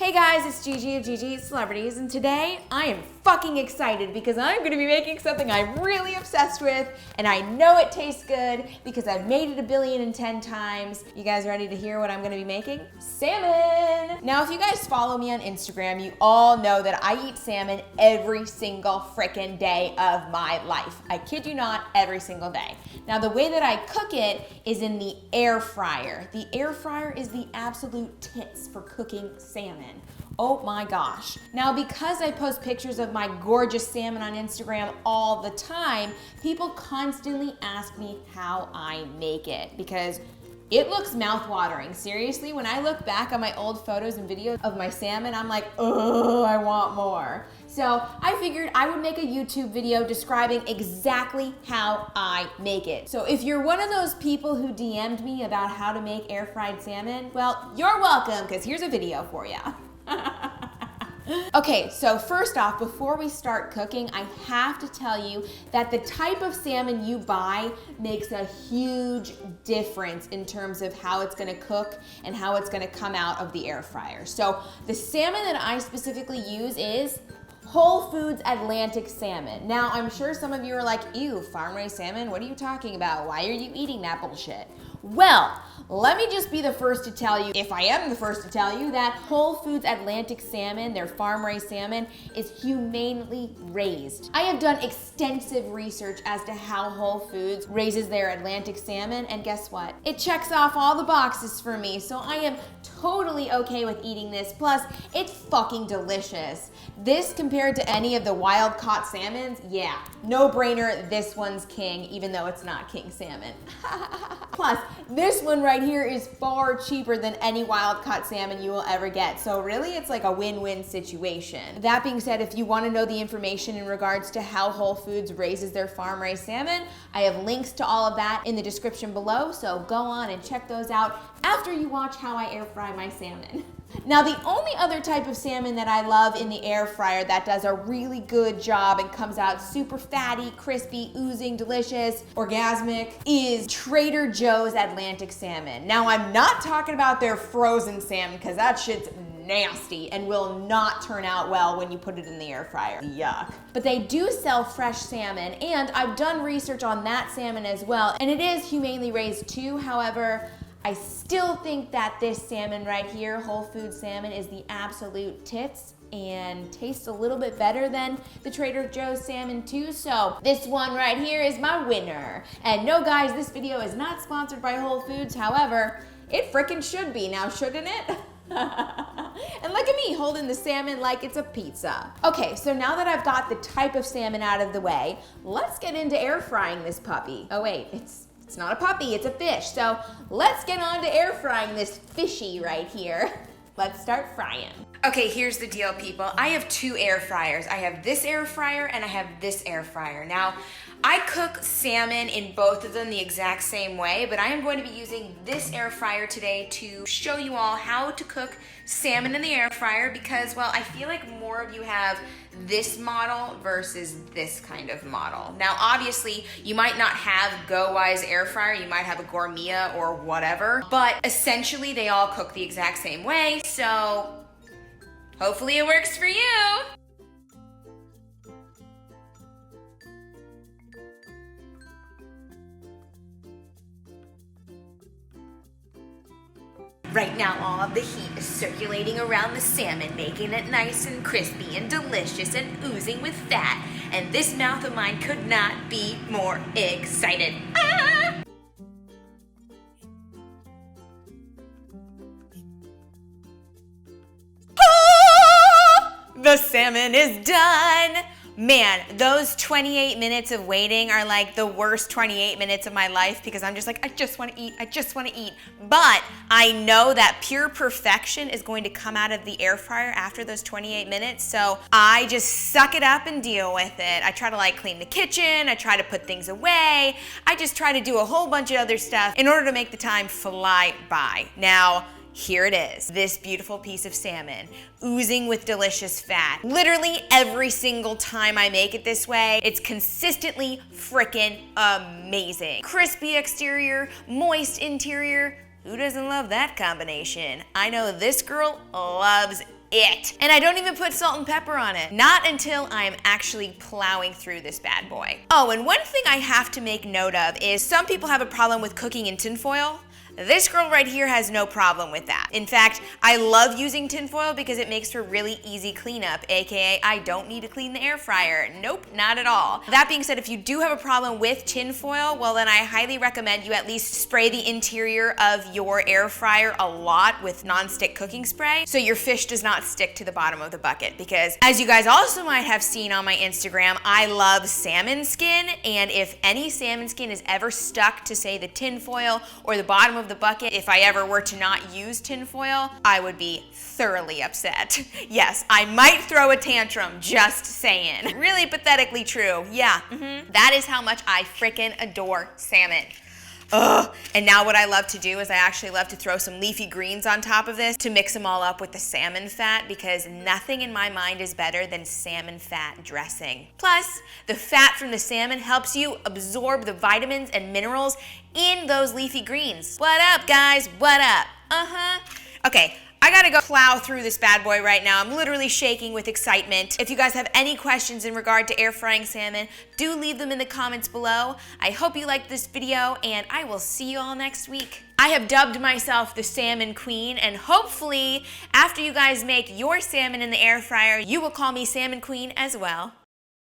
Hey guys, it's GiGi of GiGi Celebrities, and today I am fucking excited because I'm gonna be making something I'm really obsessed with, and I know it tastes good because I've made it 1,010,000,000 times. You guys ready to hear what I'm gonna be making? Salmon! Now, if you guys follow me on Instagram, you all know that I eat salmon every single frickin' day of my life. I kid you not, every single day. Now, the way that I cook it is in the air fryer. The air fryer is the absolute tits for cooking salmon. Oh my gosh. Now, because I post pictures of my gorgeous salmon on Instagram all the time, people constantly ask me how I make it because it looks mouth-watering. Seriously, when I look back on my old photos and videos of my salmon, I'm like, oh, I want more. So I figured I would make a YouTube video describing exactly how I make it. So if you're one of those people who DM'd me about how to make air-fried salmon, well, you're welcome, because here's a video for you. Okay, so first off, before we start cooking, I have to tell you that the type of salmon you buy makes a huge difference in terms of how it's gonna cook and how it's gonna come out of the air fryer. So the salmon that I specifically use is Whole Foods Atlantic salmon. Now, I'm sure some of you are like, ew, farm-raised salmon, what are you talking about? Why are you eating that bullshit? Well, let me just be the first to tell you, if I am the first to tell you, that Whole Foods Atlantic salmon, their farm-raised salmon, is humanely raised. I have done extensive research as to how Whole Foods raises their Atlantic salmon, and guess what? It checks off all the boxes for me, so I am totally okay with eating this. Plus, it's fucking delicious. This compared to any of the wild-caught salmons, yeah, no brainer, this one's king, even though it's not king salmon. Plus, this one right here is far cheaper than any wild-caught salmon you will ever get. So really, it's like a win-win situation. That being said, if you want to know the information in regards to how Whole Foods raises their farm-raised salmon, I have links to all of that in the description below, so go on and check those out after you watch how I air fry my salmon. Now, the only other type of salmon that I love in the air fryer that does a really good job and comes out super fatty, crispy, oozing, delicious, orgasmic is Trader Joe's Atlantic salmon. Now, I'm not talking about their frozen salmon because that shit's nasty and will not turn out well when you put it in the air fryer. Yuck. But they do sell fresh salmon, and I've done research on that salmon as well, and it is humanely raised too. However, I still think that this salmon right here, Whole Foods salmon, is the absolute tits and tastes a little bit better than the Trader Joe's salmon too. So this one right here is my winner. And no guys, this video is not sponsored by Whole Foods. However, it frickin' should be now, shouldn't it? And look at me holding the salmon like it's a pizza. Okay, so now that I've got the type of salmon out of the way, let's get into air frying this puppy. Oh wait, it's not a puppy, it's a fish. So let's get on to air frying this fishy right here. Let's start frying. Okay, here's the deal, people. I have two air fryers. I have this air fryer and I have this air fryer. Now, I cook salmon in both of them the exact same way, but I am going to be using this air fryer today to show you all how to cook salmon in the air fryer because, well, I feel like more of you have this model versus this kind of model. Now, obviously, you might not have GoWise air fryer, you might have a Gourmia or whatever, but essentially they all cook the exact same way, so hopefully it works for you. Right now, all of the heat is circulating around the salmon, making it nice and crispy and delicious and oozing with fat. And this mouth of mine could not be more excited. Ah! The salmon is done. Man, those 28 minutes of waiting are like the worst 28 minutes of my life because I'm just like, I just want to eat, I just want to eat. But I know that pure perfection is going to come out of the air fryer after those 28 minutes, so I just suck it up and deal with it. I try to like clean the kitchen, I try to put things away, I just try to do a whole bunch of other stuff in order to make the time fly by. Now, here it is, this beautiful piece of salmon, oozing with delicious fat. Literally every single time I make it this way, it's consistently frickin' amazing. Crispy exterior, moist interior. Who doesn't love that combination? I know this girl loves it. And I don't even put salt and pepper on it. Not until I'm actually plowing through this bad boy. Oh, and one thing I have to make note of is some people have a problem with cooking in tinfoil. This girl right here has no problem with that. In fact, I love using tinfoil because it makes for really easy cleanup, aka I don't need to clean the air fryer. Nope, not at all. That being said, if you do have a problem with tinfoil, well then I highly recommend you at least spray the interior of your air fryer a lot with nonstick cooking spray so your fish does not stick to the bottom of the bucket. Because as you guys also might have seen on my Instagram, I love salmon skin, and if any salmon skin is ever stuck to, say, the tinfoil or the bottom of the bucket, if I ever were to not use tinfoil, I would be thoroughly upset. Yes, I might throw a tantrum, just saying. Really pathetically true. Yeah, that is how much I frickin' adore salmon. Ugh. And now what I love to do is I actually love to throw some leafy greens on top of this to mix them all up with the salmon fat, because nothing in my mind is better than salmon fat dressing. Plus, the fat from the salmon helps you absorb the vitamins and minerals in those leafy greens. What up, guys? What up? Okay. I gotta go plow through this bad boy right now. I'm literally shaking with excitement. If you guys have any questions in regard to air frying salmon, do leave them in the comments below. I hope you liked this video, and I will see you all next week. I have dubbed myself the Salmon Queen, and hopefully after you guys make your salmon in the air fryer, you will call me Salmon Queen as well.